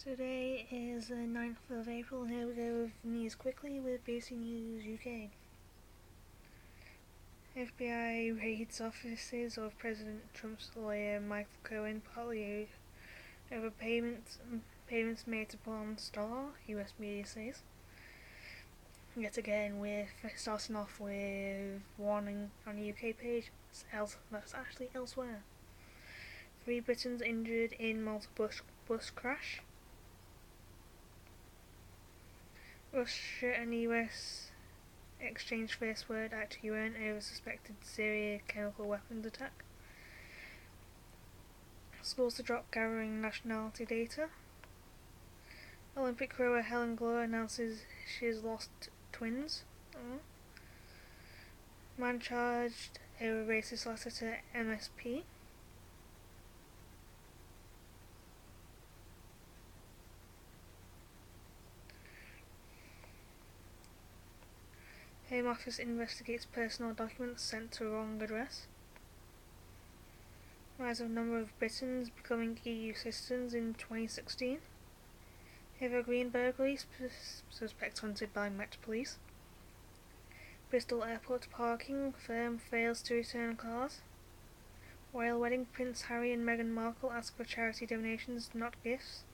Today is the 9th of April, and here we go with news quickly with BBC News UK. FBI raids offices of President Trump's lawyer Michael Cohen partly over payments made to porn star, US media says. Yet again, we're starting off with warning on the UK page that's actually elsewhere. 3 Britons injured in Malta bus crash. Russia and the US exchanged first word at UN over suspected Syria chemical weapons attack. Schools to drop gathering nationality data. Olympic rower Helen Glover announces she has lost twins. Man charged over racist letter to MSP. Home Office investigates personal documents sent to wrong address. Rise of number of Britons becoming EU citizens in 2016. Eva Green burglary, suspect hunted by Met Police. Bristol Airport parking firm fails to return cars. Royal wedding, Prince Harry and Meghan Markle ask for charity donations, not gifts.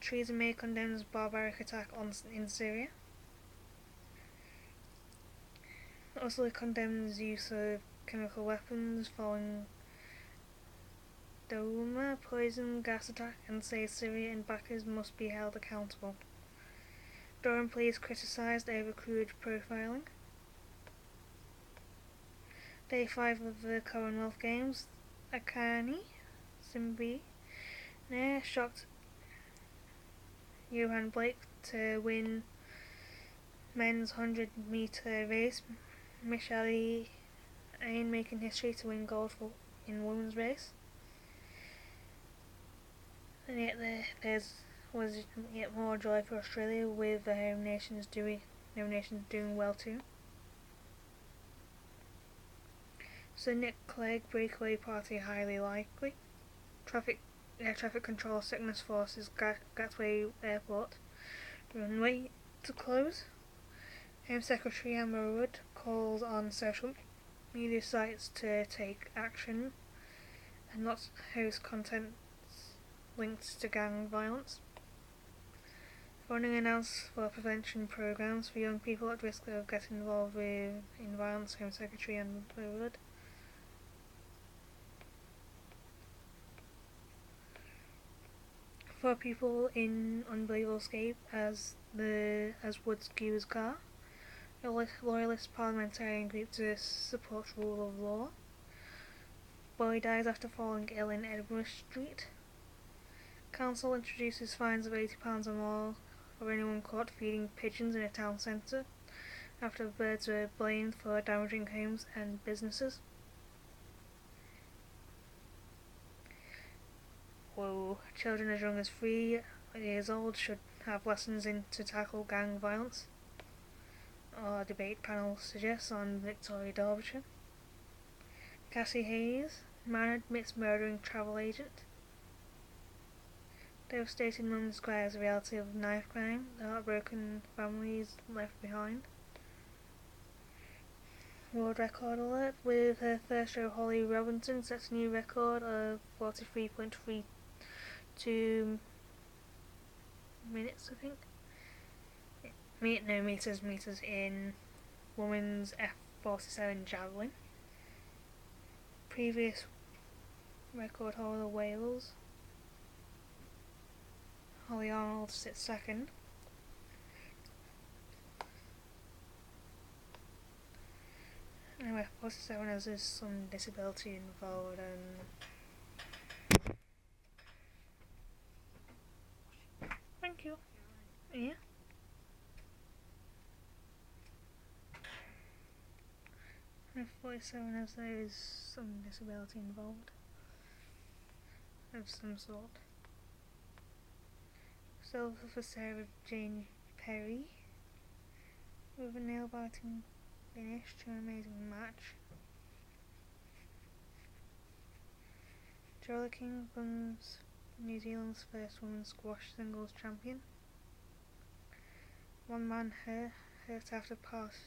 Theresa May condemns barbaric attack in Syria. Also condemns use of chemical weapons following Douma poison gas attack and says Syria and backers must be held accountable. Durham police criticised over crude profiling. Day 5 of the Commonwealth Games. Akani Simbi shocked Johan Blake to win men's 100-metre race. Michelle Ain making history to win gold in women's race. And yet there was yet more joy for Australia, with the home nations doing well too. So Nick Clegg breakaway party highly likely. Traffic control sickness forces Gatwick Airport runway to close. Home Secretary Amber Rudd calls on social media sites to take action and not host content linked to gang violence. Funding announced for prevention programs for young people at risk of getting involved in violence. Home Secretary Amber Rudd. For people in unbelievable escape as Wood skews car. A loyalist parliamentarian group to support rule of law. Boy dies after falling ill in Edinburgh Street. Council introduces fines of £80 or more for anyone caught feeding pigeons in a town centre after birds were blamed for damaging homes and businesses. Whoa, children as young as 3 years old should have lessons in to tackle gang violence. Our debate panel suggests on Victoria Derbyshire. Cassie Hayes, man admits murdering travel agent. Devastating mum describes the reality of knife crime, the heartbroken families left behind. World record alert, with her first show Holly Robinson sets a new record of 43.32 minutes, I think. Meters in women's F47 javelin. Previous record holder Wales. Holly Arnold sits second. Anyway, F47 has some disability involved and thank you. Yeah. F47 as there is some disability involved of some sort. Silver for Sarah Jane Perry with a nail biting finish to an amazing match. Joella King becomes New Zealand's first women's squash singles champion. One man hurt after partial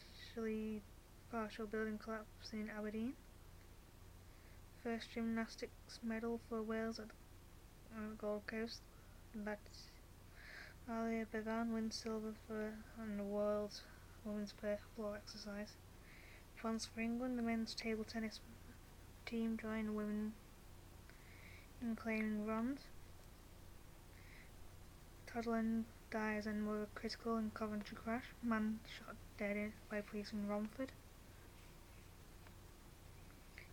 building collapse in Aberdeen. First gymnastics medal for Wales at the Gold Coast. Alia Bevan wins silver on the World Women's Floor Exercise. France for England, the men's table tennis team joined the women in claiming bronze. Toddler dies and were critical in Coventry crash. Man shot dead by police in Romford.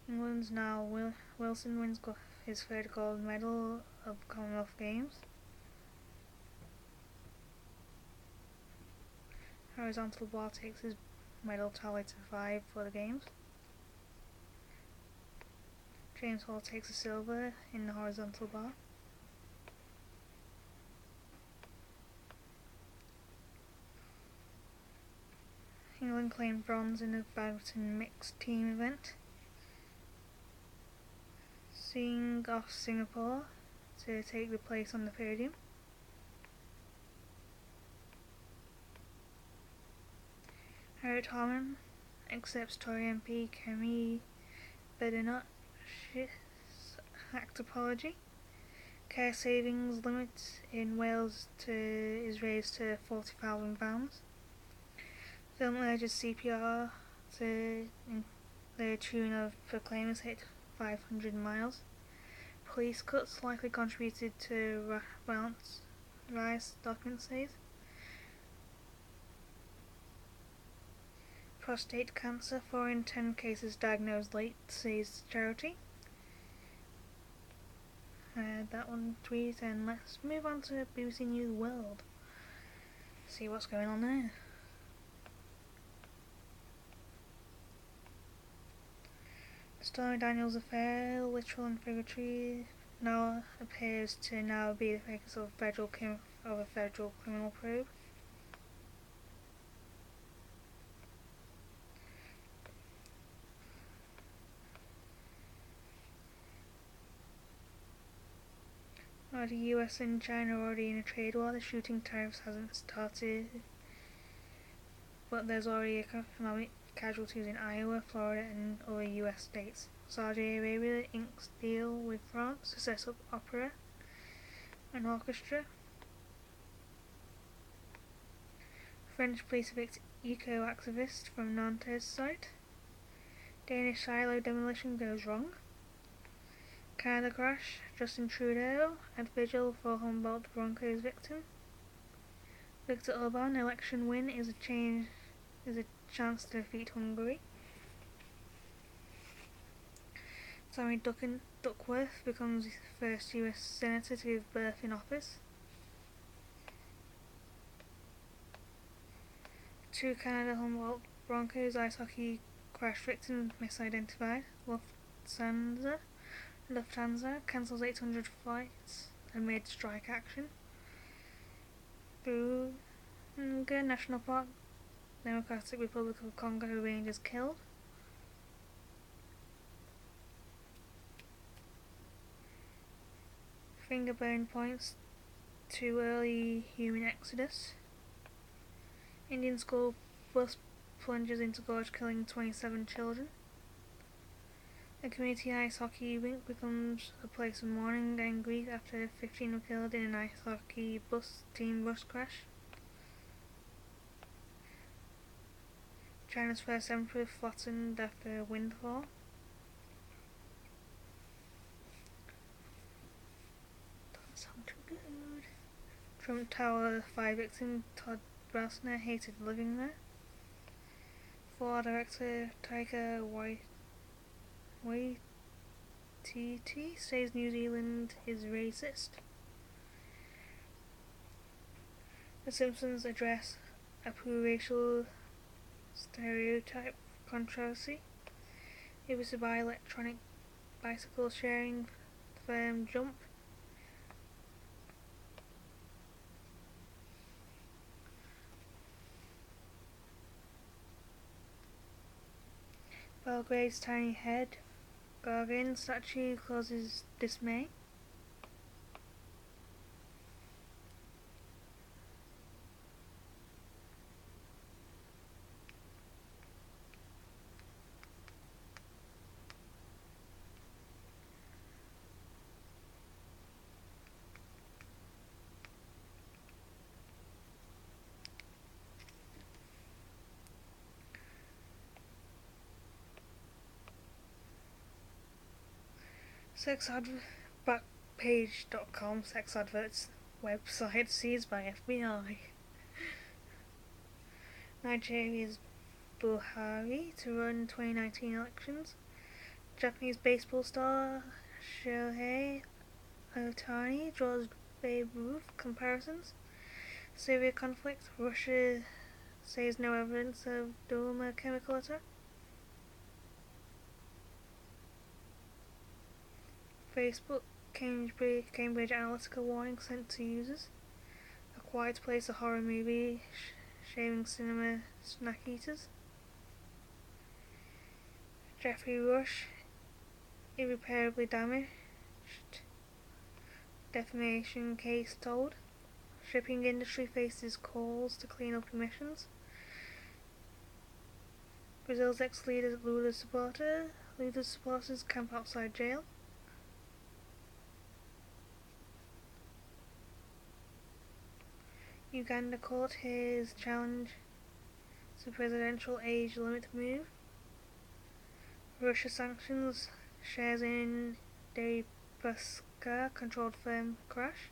England's Niall Wilson wins his third gold medal of Commonwealth Games. Horizontal bar takes his medal tally to 5 for the games. James Hall takes a silver in the horizontal bar. England claimed bronze in the badminton mixed team event. Seeing off Singapore to take the place on the podium. Harriet Harman accepts Tory MP Kemi Badenoch's act apology. Care savings limit in Wales is raised to £40,000. Film urges CPR to the tune of Proclaimers hit 500 miles. Police cuts likely contributed to rise, document says. Prostate cancer, 4 in 10 cases diagnosed late, says charity. That one tweet, and let's move on to BBC News World. See what's going on there. Stormy Daniels' affair, literal and figurative, now appears to be the focus of a federal criminal probe. The US and China are already in a trade war. The shooting tariffs hasn't started, but there's already economic casualties in Iowa, Florida, and other US states. Saudi Arabia inks deal with France to set up opera and orchestra. French police evict eco-activist from Nantes site. Danish silo demolition goes wrong. Canada crash, Justin Trudeau at vigil for Humboldt Broncos victim. Viktor Orban election win is a chance to defeat Hungary. Sammy Duckworth becomes the first US senator to give birth in office. 2 Canada Humboldt Broncos ice hockey crash victims misidentified. Lufthansa cancels 800 flights amid strike action. Virunga National Park, Democratic Republic of Congo, rangers killed. Fingerburn points to early human exodus. Indian school bus plunges into gorge, killing 27 children. A community ice hockey rink becomes a place of mourning and grief after 15 were killed in an ice hockey team bus crash. China's first emperor flattened after a windfall. Doesn't sound too good. Trump Tower 5 victim Todd Brasner hated living there. 4 director Taika Waititi says New Zealand is racist. The Simpsons address Apu racial stereotype controversy. It was to buy electronic bicycle sharing firm Jump. Belgrade's tiny head Gagarin statue causes dismay. Backpage.com sex adverts website seized by FBI. Nigeria's Buhari to run 2019 elections. Japanese baseball star Shohei Ohtani draws Babe Ruth comparisons. Syria conflict. Russia says no evidence of Douma chemical attack. Facebook Cambridge Analytica warning sent to users. A Quiet Place, a horror movie shaming cinema snack eaters. Geoffrey Rush irreparably damaged. Defamation case told. Shipping industry faces calls to clean up emissions. Brazil's ex-leader Lula's supporters camp outside jail. Uganda court hears challenge to presidential age limit move. Russia sanctions shares in Deripaska controlled firm crash.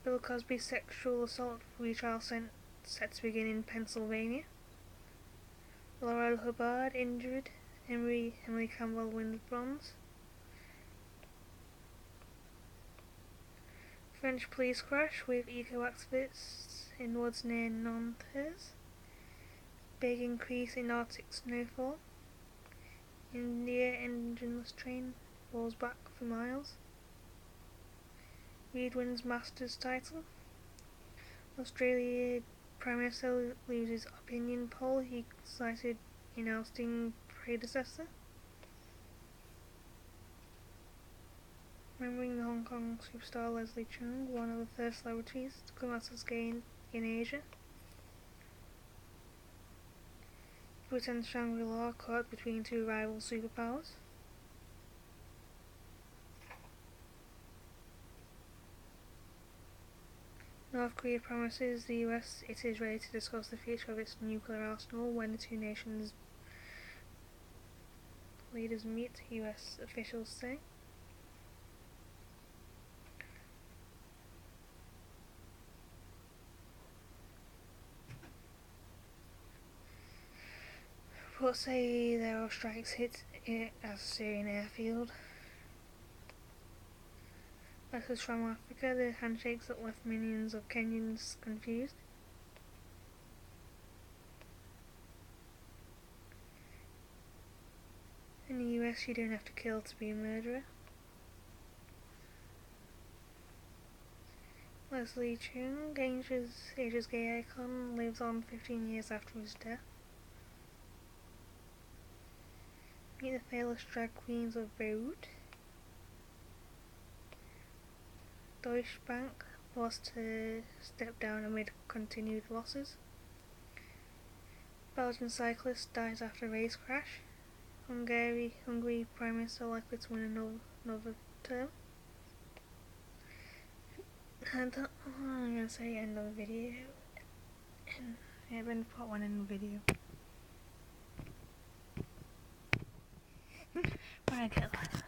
Bill Cosby sexual assault retrial set to begin in Pennsylvania. Laurel Hubbard injured. Emily Campbell wins bronze. French police crash with eco-activists in woods near Nantes. Big increase in Arctic snowfall. India engineless train falls back for miles. Reed wins Masters title. Australia Prime Minister loses opinion poll he cited in ousting predecessor. Remembering the Hong Kong superstar Leslie Cheung, one of the first celebrities to come out as gay in Asia. Britain's Shangri-La caught between two rival superpowers. North Korea promises the US it is ready to discuss the future of its nuclear arsenal when the two nations' leaders meet, US officials say. Reports say there are strikes hit it as a Syrian airfield. Letters from Africa, the handshakes that left millions of Kenyans confused. In the US, you don't have to kill to be a murderer. Leslie Cheung, Asia's gay icon, lives on 15 years after his death. Meet the fearless drag queens of Beirut. Deutsche Bank forced to step down amid continued losses. Belgian cyclist dies after race crash. Hungary Prime Minister likely to win another term. And I'm going to say end of the video. Yeah, I'm going to put one in the video. When I get that.